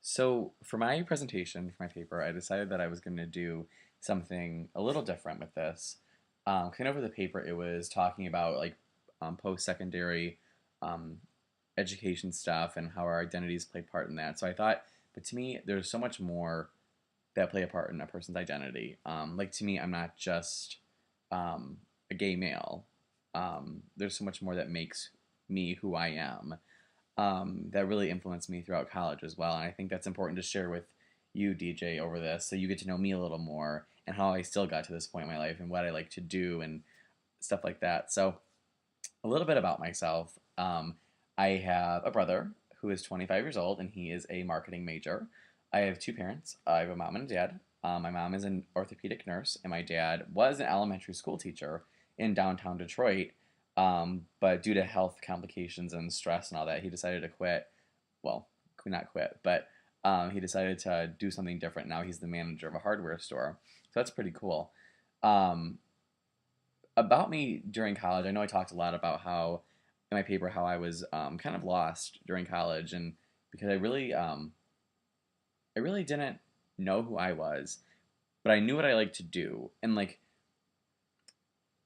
So for my presentation for my paper, I decided that I was going to do something a little different with this. Kind of over the paper, it was talking about like post-secondary um, education stuff and how our identities play part in that. So I thought, but to me, there's so much more that play a part in a person's identity. Like to me, I'm not just a gay male. There's so much more that makes me who I am that really influenced me throughout college as well. And I think that's important to share with you, DJ, over this so you get to know me a little more and how I still got to this point in my life and what I like to do and stuff like that. So, a little bit about myself. I have a brother who is 25 years old and he is a marketing major. I have two parents. I have a mom and a dad. My mom is an orthopedic nurse, and my dad was an elementary school teacher in downtown Detroit. But due to health complications and stress and all that, he decided to quit. Well, not quit, but he decided to do something different. Now he's the manager of a hardware store. So that's pretty cool. Um, about me during college, I know I talked a lot about how in my paper how I was kind of lost during college, and because I really didn't know who I was, but I knew what I liked to do, and like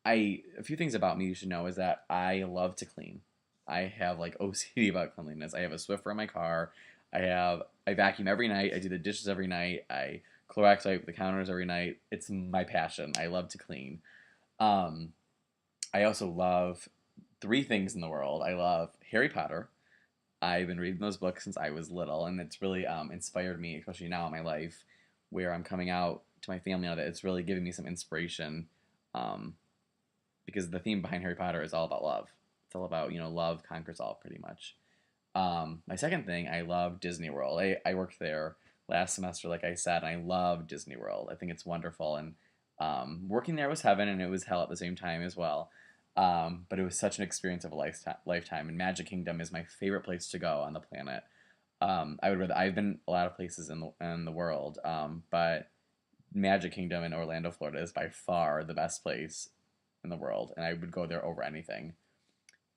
a few things about me you should know is that I love to clean. I have like OCD about cleanliness. I have a Swiffer in my car. I vacuum every night. I do the dishes every night. I Clorox wipe the counters every night. It's my passion. I love to clean. Um, I also love three things in the world. I love Harry Potter. I've been reading those books since I was little, and it's really inspired me, especially now in my life, where I'm coming out to my family now that it's really giving me some inspiration. Um, because the theme behind Harry Potter is all about love. It's all about love conquers all pretty much. My second thing, I love Disney World. I worked there last semester, like I said, and I love Disney World. I think it's wonderful, and working there was heaven, and it was hell at the same time as well. But it was such an experience of a lifetime, and Magic Kingdom is my favorite place to go on the planet. I've been a lot of places in the world, but Magic Kingdom in Orlando, Florida is by far the best place in the world, and I would go there over anything.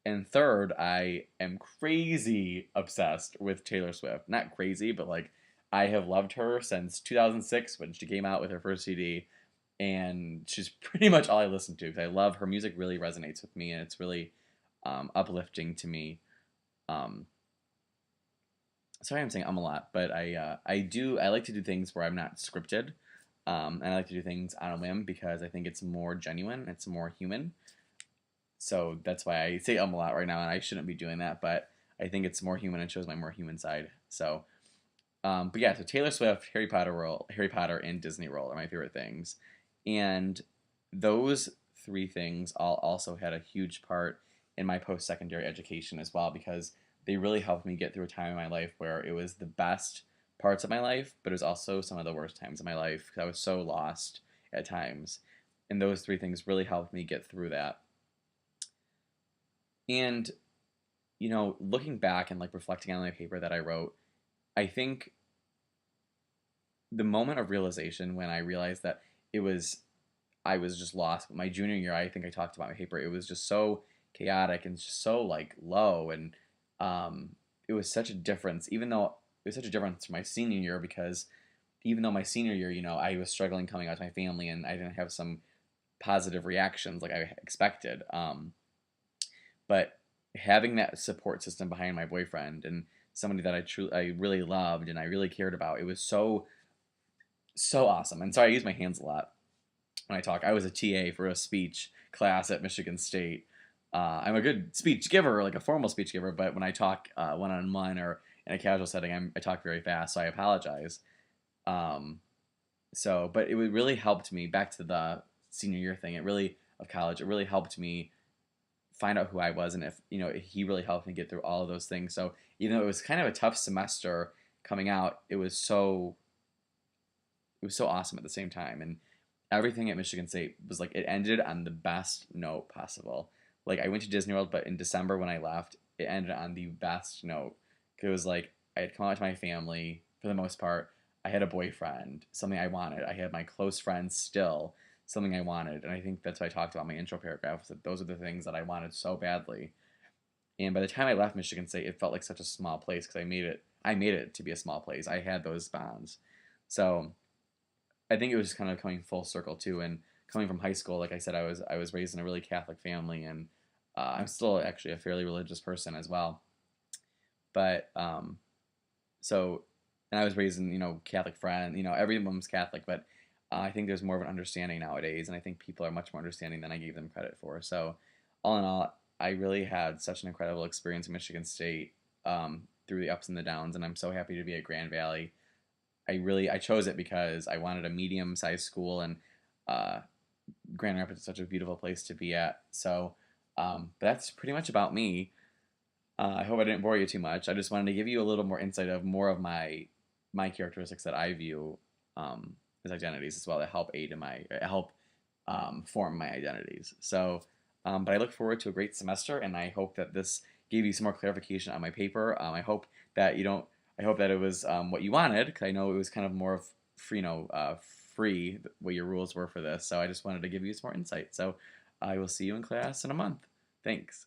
And third, I am crazy obsessed with Taylor Swift. Not crazy, but like I have loved her since 2006 when she came out with her first CD, and she's pretty much all I listen to because I love her music. Really resonates with me, and it's really uplifting to me. Um, Sorry, I'm saying a lot, but I like to do things where I'm not scripted, and I like to do things on a whim because I think it's more genuine, it's more human. So that's why I say a lot right now, and I shouldn't be doing that, but I think it's more human and shows my more human side. So, but yeah, so Taylor Swift, Harry Potter, and Disney World are my favorite things, and those three things all also had a huge part in my post-secondary education as well because they really helped me get through a time in my life where it was the best parts of my life, but it was also some of the worst times of my life because I was so lost at times, and those three things really helped me get through that. And looking back and like reflecting on my paper that I wrote, I think the moment of realization when I realized that it was I was just lost. But my junior year, I think I talked about my paper. It was just so chaotic and just so like low, and it was such a difference. Even though it was such a difference from my senior year, because even though my senior year, I was struggling coming out to my family, and I didn't have some positive reactions like I expected. But having that support system behind my boyfriend and somebody that I really loved and I really cared about, it was so awesome. And sorry, I use my hands a lot when I talk. I was a TA for a speech class at Michigan State. I'm a good speech giver, like a formal speech giver, but when I talk one on one or in a casual setting, I talk very fast, so I apologize. Um, but it really helped me back to the senior year thing. Of college, it really helped me find out who I was, and if he really helped me get through all of those things. So even though it was kind of a tough semester coming out, it was so awesome at the same time, and everything at Michigan State was like it ended on the best note possible. Like I went to Disney World, but in December when I left, it ended on the best note. It was like I had come out to my family for the most part. I had a boyfriend, something I wanted. I had my close friends still, something I wanted. And I think that's what I talked about in my intro paragraph. That those are the things that I wanted so badly. And by the time I left Michigan State, it felt like such a small place because I made it I made it to be a small place. I had those bonds. So I think it was kind of coming full circle too. And coming from high school, like I said, I was raised in a really Catholic family, and I'm still actually a fairly religious person as well. But so, and I was raised in Catholic friend. Everyone's Catholic, but I think there's more of an understanding nowadays, and I think people are much more understanding than I gave them credit for. So, all in all, I really had such an incredible experience in Michigan State, through the ups and the downs, and I'm so happy to be at Grand Valley. I chose it because I wanted a medium-sized school, and uh, Grand Rapids is such a beautiful place to be at. So, but that's pretty much about me. I hope I didn't bore you too much. I just wanted to give you a little more insight of more of my characteristics that I view as identities as well, that help aid in my help form my identities. So, but I look forward to a great semester, and I hope that this gave you some more clarification on my paper. I hope that you don't. I hope that it was what you wanted, because I know it was kind of more of free, free what your rules were for this. So I just wanted to give you some more insight. So I will see you in class in a month. Thanks.